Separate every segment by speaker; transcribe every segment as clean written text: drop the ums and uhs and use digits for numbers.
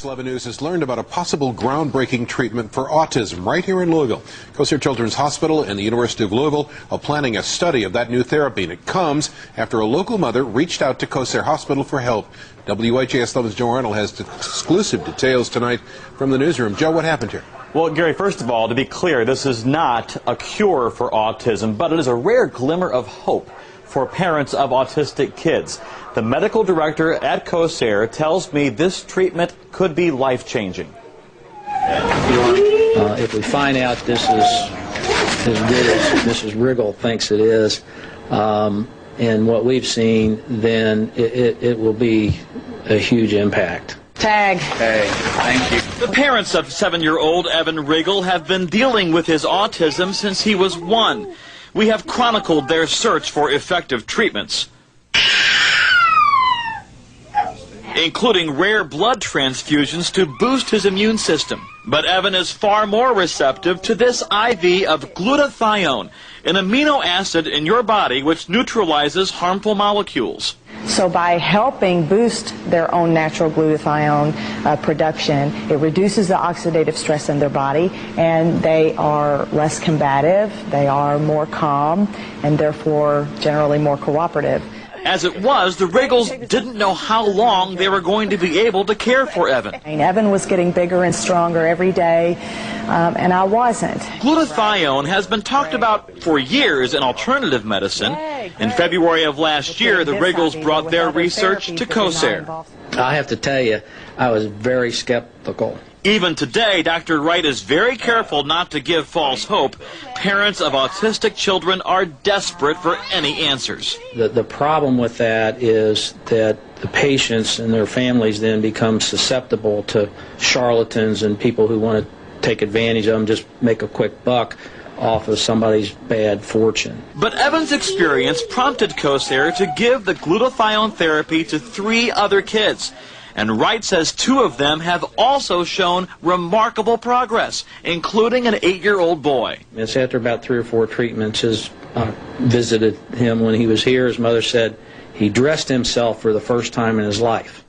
Speaker 1: 11 News has learned about a possible groundbreaking treatment for autism right here in Louisville. Kosser Children's Hospital and the University of Louisville are planning a study of that new therapy, and it comes after a local mother reached out to Kosser Hospital for help. WHAS 11's Joe Arnold has exclusive details tonight from the newsroom. Joe, what happened here?
Speaker 2: Well, Gary, first of all, to be clear, this is not a cure for autism, but it is a rare glimmer of hope for parents of autistic kids. The medical director at Kosser tells me this treatment could be life-changing.
Speaker 3: If we find out this is as good as Mrs. Riggle thinks it is, and what we've seen, then it will be a huge impact.
Speaker 4: Tag.
Speaker 3: Hey, thank you.
Speaker 2: The parents of 7-year-old Evan Riggle have been dealing with his autism since he was 1. We have chronicled their search for effective treatments, including rare blood transfusions to boost his immune system. But Evan is far more receptive to this IV of glutathione, an amino acid in your body which neutralizes harmful molecules.
Speaker 4: So by helping boost their own natural glutathione production, it reduces the oxidative stress in their body, and they are less combative, they are more calm, and therefore generally more cooperative.
Speaker 2: As it was, the Riggles didn't know how long they were going to be able to care for Evan.
Speaker 4: Evan was getting bigger and stronger every day, and I wasn't.
Speaker 2: Glutathione has been talked about for years in alternative medicine. In February of last year, the Riggles brought their research to Kosser.
Speaker 3: I have to tell you, I was very skeptical.
Speaker 2: Even today, Dr. Wright is very careful not to give false hope. Parents of autistic children are desperate for any answers.
Speaker 3: The problem with that is that the patients and their families then become susceptible to charlatans and people who want to take advantage of them, just make a quick buck off of somebody's bad fortune.
Speaker 2: But Evan's experience prompted Kosser to give the glutathione therapy to 3 other kids. And Wright says 2 of them have also shown remarkable progress, including an 8-year-old boy.
Speaker 3: It's after about 3 or 4 treatments. His visited him when he was here. His mother said he dressed himself for the first time in his life.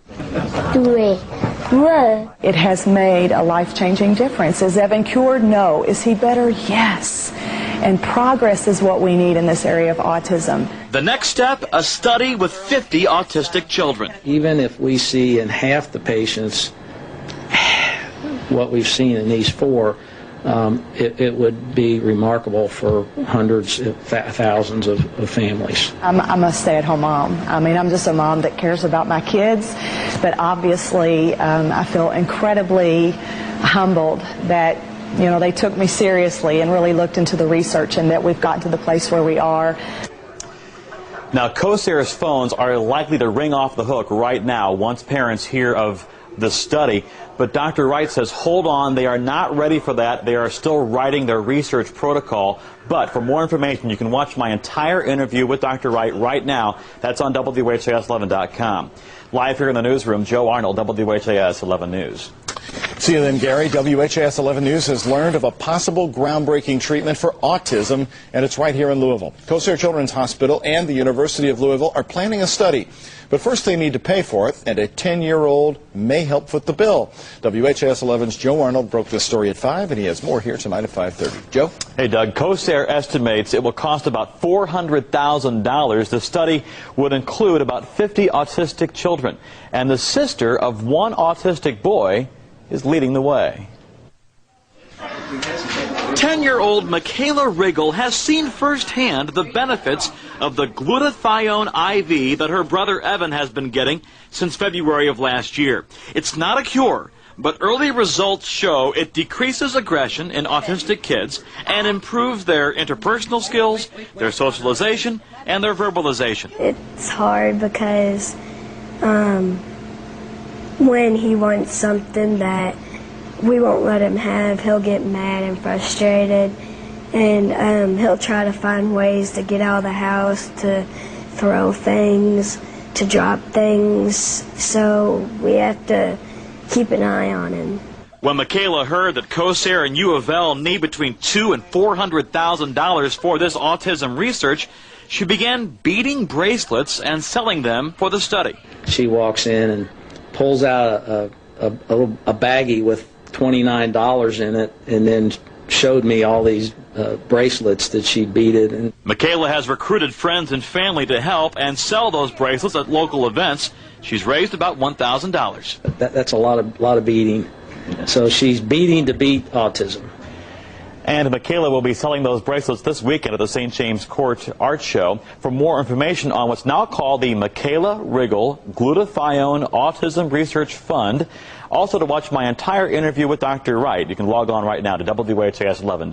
Speaker 4: It has made a life-changing difference. Is Evan cured? No. Is he better? Yes. And progress is what we need in this area of autism.
Speaker 2: The next step, a study with 50 autistic children.
Speaker 3: Even if we see in half the patients what we've seen in these 4, it would be remarkable for hundreds, thousands of families.
Speaker 4: I'm a stay-at-home mom. I mean, I'm just a mom that cares about my kids, but obviously I feel incredibly humbled that they took me seriously and really looked into the research, and that we've gotten to the place where we are.
Speaker 2: Now, Kosser's phones are likely to ring off the hook right now once parents hear of the study. But Dr. Wright says, hold on, they are not ready for that. They are still writing their research protocol. But for more information, you can watch my entire interview with Dr. Wright right now. That's on WHAS11.com. Live here in the newsroom, Joe Arnold, WHAS 11 News.
Speaker 5: See you then, Gary. WHAS 11 News has learned of a possible groundbreaking treatment for autism, and it's right here in Louisville. Kosser Children's Hospital and the University of Louisville are planning a study. But first they need to pay for it, and a 10-year-old may help foot the bill. WHAS 11's Joe Arnold broke this story at 5, and he has more here tonight at 5:30. Joe?
Speaker 2: Hey, Doug. Kosser estimates it will cost about $400,000. The study would include about 50 autistic children, and the sister of one autistic boy is leading the way. 10-year-old Michaela Riggle has seen firsthand the benefits of the glutathione IV that her brother Evan has been getting since February of last year. It's not a cure, but early results show it decreases aggression in autistic kids and improves their interpersonal skills, their socialization, and their verbalization.
Speaker 6: It's hard because when he wants something that we won't let him have, he'll get mad and frustrated, and he'll try to find ways to get out of the house, to throw things, to drop things, so we have to keep an eye on him.
Speaker 2: When Michaela heard that Kosser and U of L need between $200,000 and $400,000 for this autism research, she began beading bracelets and selling them for the study.
Speaker 3: She walks in and pulls out a a baggie with $29 in it, and then showed me all these bracelets that she beaded. And
Speaker 2: Michaela has recruited friends and family to help and sell those bracelets at local events. She's raised about $1,000.
Speaker 3: That's a lot of beading. So she's beading to beat autism.
Speaker 2: And Michaela will be selling those bracelets this weekend at the St. James Court Art Show. For more information on what's now called the Michaela Riggle Glutathione Autism Research Fund, also to watch my entire interview with Dr. Wright, you can log on right now to WHAS 11.